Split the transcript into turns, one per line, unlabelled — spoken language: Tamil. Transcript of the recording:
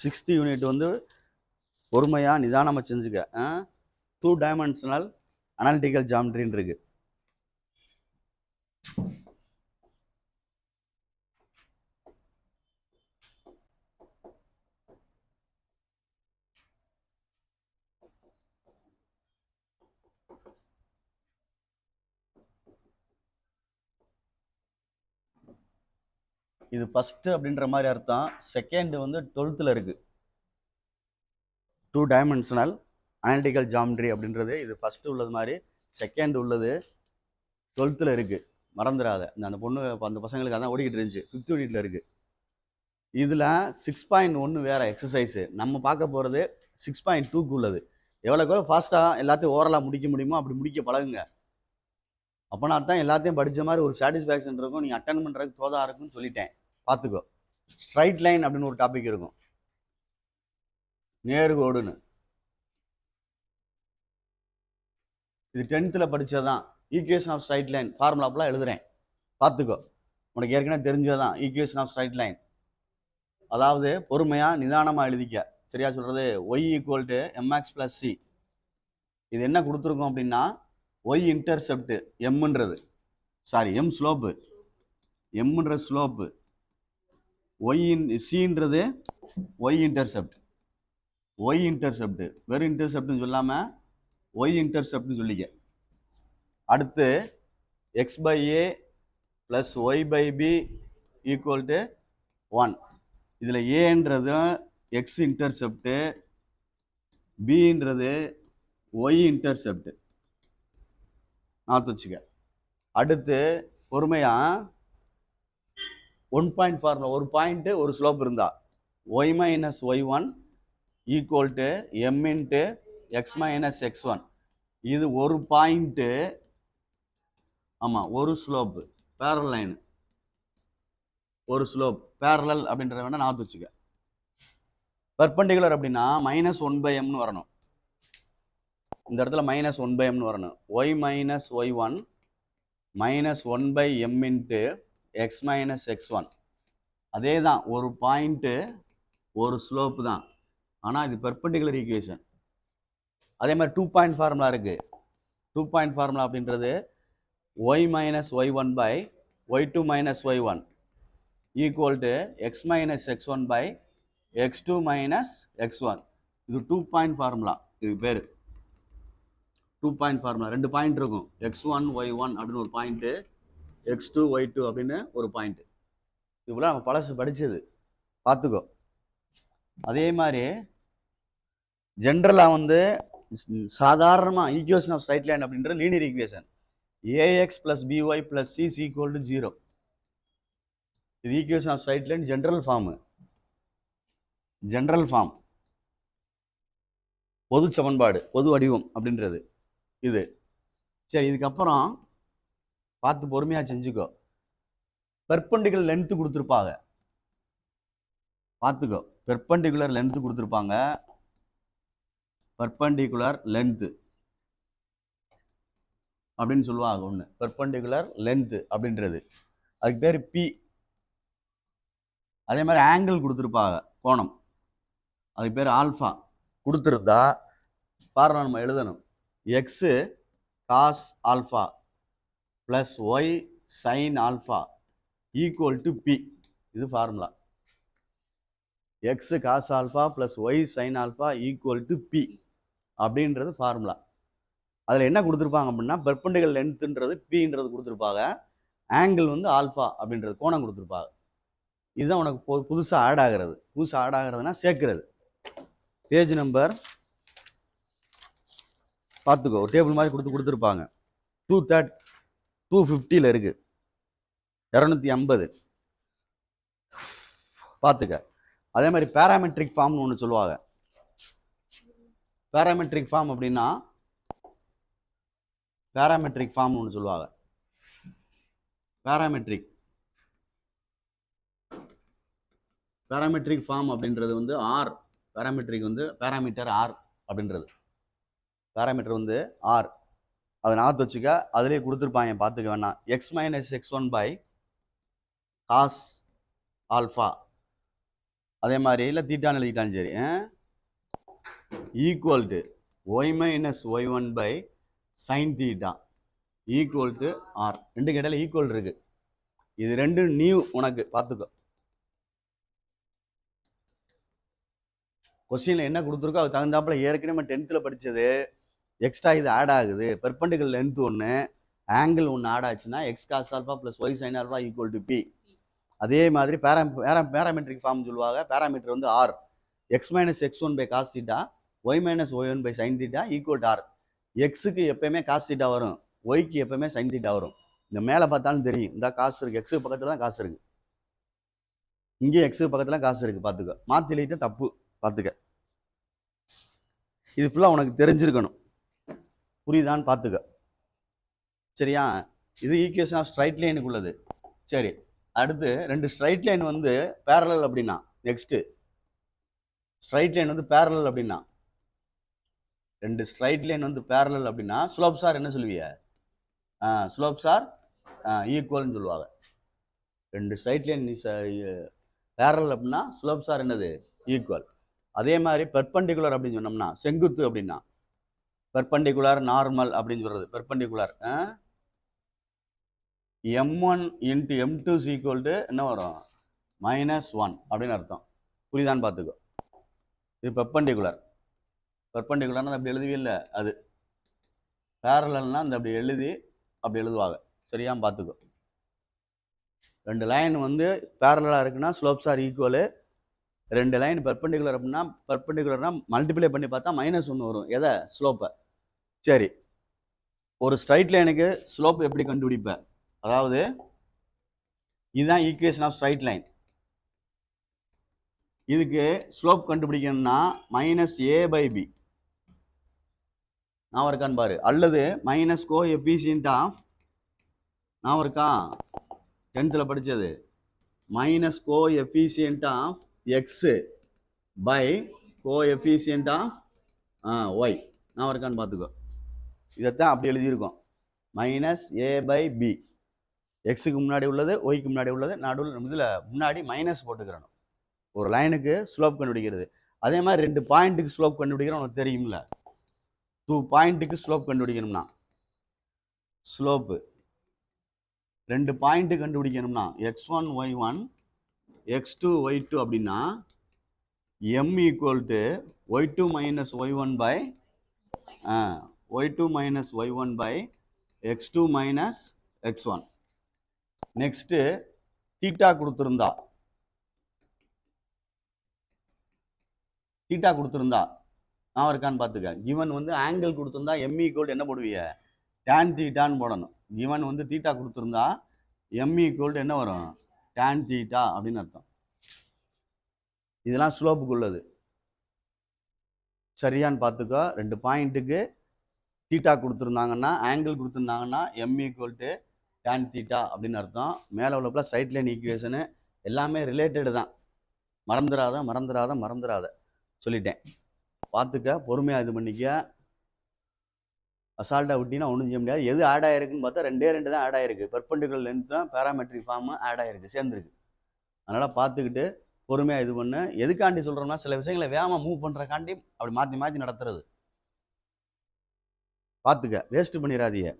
6th யூனிட் வந்து பொறுமையாக நிதானமாக செஞ்சுக்க. 2 டைமென்ஷனல் அனாலிட்டிக்கல் ஜாமெட்ரின்னு இருக்கு. இது ஃபர்ஸ்ட் அப்படின்ற மாதிரி அர்த்தம். செகண்ட் வந்து 12th இருக்கு. 2 டைமென்ஷனல் அனாலிட்டிக்கல் ஜாமெட்ரி அப்படின்றது இது ஃபர்ஸ்ட் உள்ளது மாதிரி செகண்ட் உள்ளது 12th இருக்கு. மறந்துடாத. அந்த பொண்ணு அந்த பசங்களுக்கு அதான் ஓடிக்கிட்டு இருந்துச்சு. 5th யூனிட்ல இருக்கு. இதில் 6.1 வேற எக்ஸசைஸு. நம்ம பார்க்க போகிறது 6.2க்கு உள்ளது. எவ்வளோக்கு ஃபாஸ்ட்டாக எல்லாத்தையும் ஓரலாக முடிக்க முடியுமோ அப்படி முடிக்க பழகுங்க. அப்போனா தான் எல்லாத்தையும் படித்த மாதிரி ஒரு சாட்டிஸ்ஃபேக்ஷன் இருக்கும். நீங்கள் அட்டன் பண்ணுறதுக்கு தோதாக இருக்குன்னு சொல்லிட்டேன். பார்த்துக்கோ. ஸ்ட்ரைட் லைன் அப்படின்னு ஒரு டாபிக் இருக்கும். நேர்கோடுன்னு. இது 10th படித்ததான். ஈக்குவேஷன் ஆஃப் ஸ்ட்ரைட் லைன் ஃபார்முலாப்பெலாம் எழுதுறேன். பார்த்துக்கோ. உனக்கு ஏற்கனவே தெரிஞ்சதான் ஈக்குவேஷன் ஆஃப் ஸ்ட்ரைட் லைன். அதாவது பொறுமையாக நிதானமாக எழுதிக்க. சரியா சொல்கிறது? Y equal to mx + c. இது என்ன கொடுத்துருக்கோம் அப்படின்னா ஒய் இன்டர்செப்ட் எம்ன்றது, சாரி எம் ஸ்லோப்பு, எம்ன்ற ஸ்லோப்பு, ஒய் சின்றது ஒய் இன்டர்செப்ட். ஒய் இன்டர்செப்ட் வெறும் இன்டர்செப்ட்னு சொல்லாமல் ஒய் இன்டர்செப்ட்னு சொல்லிக்க. அடுத்து x/a + y/b = 1. இதில் ஏன்றது எக்ஸ் இன்டர்செப்ட், பின்றது ஒய் இன்டர்செப்ட். நான் வச்சுக்க. அடுத்து பொறுமையாக 1 பாயிண்ட் ஃபார்முலா. ஒரு பாயிண்ட் ஒரு ஸ்லோப் இருந்தா y - y1 = m × x - x1. இது ஒரு பாயிண்ட்டு. ஆமாம், ஒரு ஸ்லோப்பு பேரல் லைன். ஒரு ஸ்லோப் பேரலல் அப்படின்றத வேணா நான் வச்சுக்க. பெர்பெண்டிகுலர் அப்படின்னா -1/mனு வரணும். இந்த இடத்துல -1/mனு வரணும். y - y1 -1/m × x - x1. அதே தான், ஒரு பாயிண்ட்டு ஒரு ஸ்லோப்பு தான். ஆனால் இது பெர்பெண்டிகுலர் ஈக்குவேஷன். அதே மாதிரி 2 பாயிண்ட் ஃபார்முலா இருக்கு. 2 பாயிண்ட் ஃபார்முலா அப்படின்றது y - y1/y2 - y1 = x - x1/x2 - x1. இது 2 பாயிண்ட் ஃபார்முலா. இது பேர் 2 பாயிண்ட் ஃபார்முலா. 2 பாயிண்ட் இருக்கும். x1 y1 அப்படின்னு ஒரு பாயிண்ட்டு, x2 y2 அப்படின்னு ஒரு பாயிண்ட். இவ்வளோ நம்ம பழசு படித்தது. பார்த்துக்கோ. அதே மாதிரி ஜென்ரலாக வந்து சாதாரணமாக ஈக்குவேஷன் ஆஃப் ஸ்ட்ரைட் லைன் அப்படின்றது linear equation. ax + by + c = 0. இது equation of straight line general form. General form, பொது சமன்பாடு, பொது வடிவம் அப்படின்றது இது. சரி, இதுக்கப்புறம் பார்த்து பொறுமையாக செஞ்சுக்கோ. பெர்பெண்டிகுலர் லென்த்து கொடுத்துருப்பாங்க. பார்த்துக்கோ. பெர்பெண்டிகுலர் லென்த்து கொடுத்துருப்பாங்க. பெர்பெண்டிகுலர் லென்த்து அப்படின்னு சொல்லுவாங்க ஒன்று. பெர்பெண்டிகுலர் லென்த்து அப்படின்றது அதுக்கு பேர் பி. அதே மாதிரி ஆங்கிள் கொடுத்துருப்பாங்க, கோணம், அதுக்கு பேர் ஆல்ஃபா. கொடுத்துருந்தா பாருங்க, நம்ம எழுதணும் x cos alpha plus Y sin alpha = p. இது formula. X cos alpha plus Y sin alpha = p அப்படின்றது ஃபார்முலா. அதில் என்ன கொடுத்துருப்பாங்க அப்படின்னா பெர்பெண்டிகுலர் லென்த்துன்றது பின்றது கொடுத்துருப்பாங்க, ஆங்கிள் வந்து ஆல்ஃபா அப்படின்றது கோணம் கொடுத்துருப்பாங்க. இதுதான் உனக்கு புதுசாக ஆட் ஆகிறது. புதுசாக ஆட் ஆகிறதுனா சேர்க்கிறது. பேஜ் நம்பர் பார்த்துக்கோ. ஒரு டேபிள் மாதிரி கொடுத்துருப்பாங்க. 250 இருக்கு. 250 பார்த்துக்க. அதே மாதிரி பேராமெட்ரிக் ஃபார்ம்னு ஒன்று சொல்லுவாங்க. பேராமெட்ரிக் ஃபார்ம் அப்படின்னா பேராமெட்ரிக் ஃபார்ம்னு ஒன்று சொல்லுவாங்க. பேராமெட்ரிக் ஃபார்ம் அப்படின்றது வந்து ஆர். பேராமெட்ரிக் வந்து பேராமீட்டர் ஆர் அப்படின்றது. பேராமீட்டர் வந்து ஆர். அதை நாத்து வச்சுக்க. அதிலே கொடுத்துருப்பாங்க, பார்த்துக்க வேணாம். x - x1/cos alpha. அதே மாதிரி இல்லை தீட்டான்னு எழுதிட்டாலும் சரி equal to Y minus Y one by sine theta equal to R. ரெண்டு இடையில ஈக்குவல் இருக்கு. இது ரெண்டும் நியூ உனக்கு பார்த்துக்கோ. கொஸ்டின்ல என்ன கொடுத்துருக்கோ அது தகுந்தாப்புல ஏற்கனவே 10th படிச்சது எக்ஸ்ட்ரா இது ஆட் ஆகுது. பெர்பெண்டிகுலர் லென்த் ஒன்று, ஆங்கிள் ஒன்று ஆட் ஆச்சுன்னா X cos alpha plus Y sine alpha equal to P. அதே மாதிரி பேராமெட்ரிக் ஃபார்ம் சொல்லுவாங்க. பேராமீட்டர் வந்து R. X minus X one by cos theta Y minus Y one by sine theta equal to R. எக்ஸுக்கு எப்பயுமே காஸ் தீட்டா வரும், ஒய்க்கு எப்பயுமே சைன் தீட்டா வரும். இந்த மேலே பார்த்தாலும் தெரியும், இந்த காசு இருக்கு, எக்ஸுக்கு பக்கத்தில் தான் காசு இருக்கு, இங்கே எக்ஸுக்கு பக்கத்தில் காசு இருக்கு. பார்த்துக்க, மாற்றி எழுதிட்டு தப்பு. பார்த்துக்க, இது ஃபுல்லாக உனக்கு தெரிஞ்சிருக்கணும். புரியுதான்னு பார்த்துக்க. சரியா? இது ஈக்குவேஷன் ஆஃப் ஸ்ட்ரைட் லைனுக்கு உள்ளது. சரி, அடுத்து ரெண்டு ஸ்ட்ரைட் லைன் வந்து பேரலல் அப்படின்னா, நெக்ஸ்ட் ஸ்ட்ரைட் லைன் வந்து பேரலல் அப்படின்னா, ரெண்டு ஸ்ட்ரைட் லைன் வந்து பேரலல் அப்படின்னா ஸ்லோப்ஸ் ஆர் என்ன சொல்லுவீங்க? ஸ்லோப்ஸ் ஆர் ஈக்குவல்னு சொல்லுவாங்க. ரெண்டு ஸ்ட்ரைட் லைன் பேரலல் அப்படின்னா ஸ்லோப்ஸ் ஆர் என்னது? ஈக்குவல். அதே மாதிரி பெர்பெண்டிகுலர் அப்படின்னு சொன்னோம்னா, செங்குத்து அப்படின்னா பெர்பெண்டிகுலர் நார்மல் அப்படின்னு சொல்றது. Perpendicular m1 into m2 equal to என்ன வரும்? -1 அப்படின்னு அர்த்தம். புரியுதான்னு பார்த்துக்கோ. இது பெர்பெண்டிகுலர். பெர்பெண்டிகுலர்னா அப்படி எழுதுவில்ல, அது பேரலல்னா அந்த அப்படி எழுதுவாங்க. சரியா பார்த்துக்கோ. ரெண்டு லைன் வந்து பேரலாக இருக்குன்னா ஸ்லோப்ஸ் ஆர் ஈக்குவலு. ரெண்டு லைன் பெர்பெண்டிகுலர் அப்படின்னா பெர்பெண்டிகுலர்னா மல்டிப்ளை பண்ணி பார்த்தா -1 வரும். எதை? ஸ்லோப்பை. சரி, ஒரு ஸ்ட்ரைட் லைனுக்கு ஸ்லோப் எப்படி கண்டுபிடிப்ப? அதாவது இதுதான் ஈக்குவேஷன் ஆஃப் ஸ்ட்ரைட் லைன். இதுக்கு ஸ்லோப் கண்டுபிடிக்கணும்னா -a/b நான் இருக்கான்னு பாரு, அல்லது மைனஸ் கோ எஃபிஷியன்ட் ஆஃப், நான் இருக்கா 10th படிச்சது, minus coefficient of X by coefficient of Y. நான் இருக்கான்னு பார்த்துக்கோ. இதைத்தான் அப்படி எழுதியிருக்கோம். -a/b. எக்ஸுக்கு முன்னாடி உள்ளது, ஒய்க்கு முன்னாடி உள்ளது, நடுவில் இதில் முன்னாடி மைனஸ் போட்டுக்கிறணும். ஒரு லைனுக்கு ஸ்லோப் கண்டுபிடிக்கிறது. அதே மாதிரி ரெண்டு பாயிண்ட்டுக்கு ஸ்லோப் கண்டுபிடிக்கிறோம். உனக்கு தெரியும்ல, 2 பாயிண்ட்டுக்கு ஸ்லோப் கண்டுபிடிக்கணும்னா, ஸ்லோப்பு ரெண்டு பாயிண்ட்டு கண்டுபிடிக்கணும்னா x1 y1 x2 y2 அப்படின்னா m equal to y2 minus y1 by y2 minus y1 by x2 minus x1. Next theta கொடுத்துருந்தா நான் இருக்கான்னு பார்த்துக்க. கிவன் வந்து ஆங்கிள் கொடுத்துருந்தா m ஈக்குவல் என்ன போடுவீங்க? tan தீட்டான்னு போடணும். கிவன் வந்து தீட்டா கொடுத்துருந்தா m ஈக்குவல் என்ன வரும்? tan தீட்டா அப்படின்னு அர்த்தம். இதெல்லாம் ஸ்லோப்புக்கு உள்ளது. சரியான்னு பார்த்துக்கோ. ரெண்டு பாயிண்ட்டுக்கு தீட்டா கொடுத்துருந்தாங்கன்னா, ஆங்கிள் கொடுத்துருந்தாங்கன்னா m equal to tan theta அப்படின்னு அர்த்தம். மேலே உள்ள சைட் லைன் ஈக்குவேஷனு எல்லாமே ரிலேட்டடு தான். மறந்துடாத சொல்லிட்டேன். பார்த்துக்க, பொறுமையாக இது பண்ணிக்க. அசால்ட்டாக விட்டினா ஒன்றும் செய்ய முடியாது. எது ஆட் ஆயிருக்குன்னு பார்த்தா ரெண்டு தான் ஆட் ஆயிருக்கு. பெர்பெண்டிகுலர் லென்த்தும் பேராமெட்ரிக் ஃபார்மும் ஆட் ஆயிருக்கு, சேர்ந்துருக்கு. அதனால் பார்த்துக்கிட்டு பொறுமையாக இது பண்ணு. எதுக்காண்டி சொல்கிறோம்னா, சில விஷயங்களை வேகமாக மூவ் பண்ணுறக்காண்டி அப்படி மாற்றி நடத்துறது. பார்த்துக்க, வேஸ்ட் பண்ணிடாதீங்க.